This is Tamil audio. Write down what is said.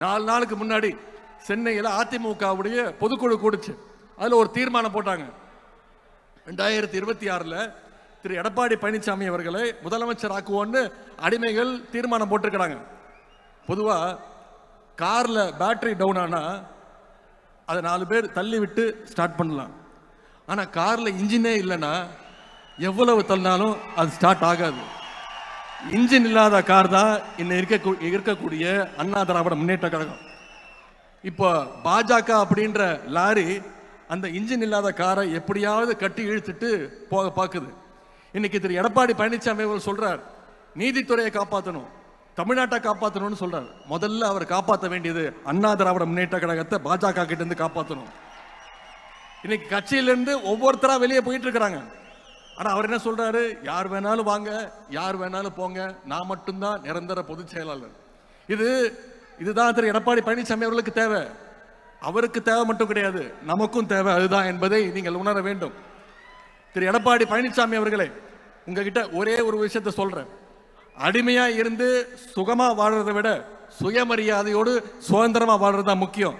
4 நாளுக்கு முன்னாடி சென்னையில் அதிமுகவுடைய பொதுக்குழு கூடுச்சு. அதில் ஒரு தீர்மானம் போட்டாங்க. 2026 திரு எடப்பாடி பழனிசாமி அவர்களை முதலமைச்சர் ஆக்குவோன்னு அடிமைகள் தீர்மானம் போட்டிருக்கிறாங்க. பொதுவாக காரில் பேட்டரி டவுன் ஆனால் அதை 4 பேர் தள்ளி விட்டு ஸ்டார்ட் பண்ணலாம். ஆனால் காரில் இன்ஜினே இல்லைன்னா எவ்வளவு தள்ளினாலும் அது ஸ்டார்ட் ஆகாது. இன்ஜின் இல்லாத கார் தான் இன்னும் இருக்கக்கூடிய அண்ணா திராவிட முன்னேற்ற கழகம். இப்போ பாஜக அப்படின்ற லாரி அந்த இன்ஜின் இல்லாத காரை எப்படியாவது கட்டி இழுத்துட்டு போக பார்க்குது. இன்னைக்கு திரு எடப்பாடி பழனிசாமி அவர்கள் சொல்றார், நீதித்துறையை காப்பாற்றணும், தமிழ்நாட்டை காப்பாற்றணும்னு சொல்றார். முதல்ல அவர் காப்பாற்ற வேண்டியது அண்ணா திராவிட முன்னேற்ற கழகத்தை பாஜக கிட்ட இருந்து காப்பாற்றணும். இன்னைக்கு கட்சியிலிருந்து ஒவ்வொருத்தரா வெளியே போயிட்டு இருக்கிறாங்க. ஆனா அவர் என்ன சொல்றாரு, யார் வேணாலும் வாங்க, யார் வேணாலும் போங்க, நான் மட்டும்தான் நிரந்தர பொதுச் செயலாளர். இதுதான் திரு எடப்பாடி பழனிசாமி அவர்களுக்கு தேவை. அவருக்கு தேவை மட்டும் கிடையாது, நமக்கும் தேவை அதுதான் என்பதை நீங்கள் உணர வேண்டும். திரு எடப்பாடி பழனிசாமி அவர்களே, உங்ககிட்ட ஒரே ஒரு விஷயத்தை சொல்றேன். அடிமையா இருந்து சுகமா வாழ்றதை விட சுயமரியாதையோடு சுதந்திரமா வாழ்றதுதான் முக்கியம்.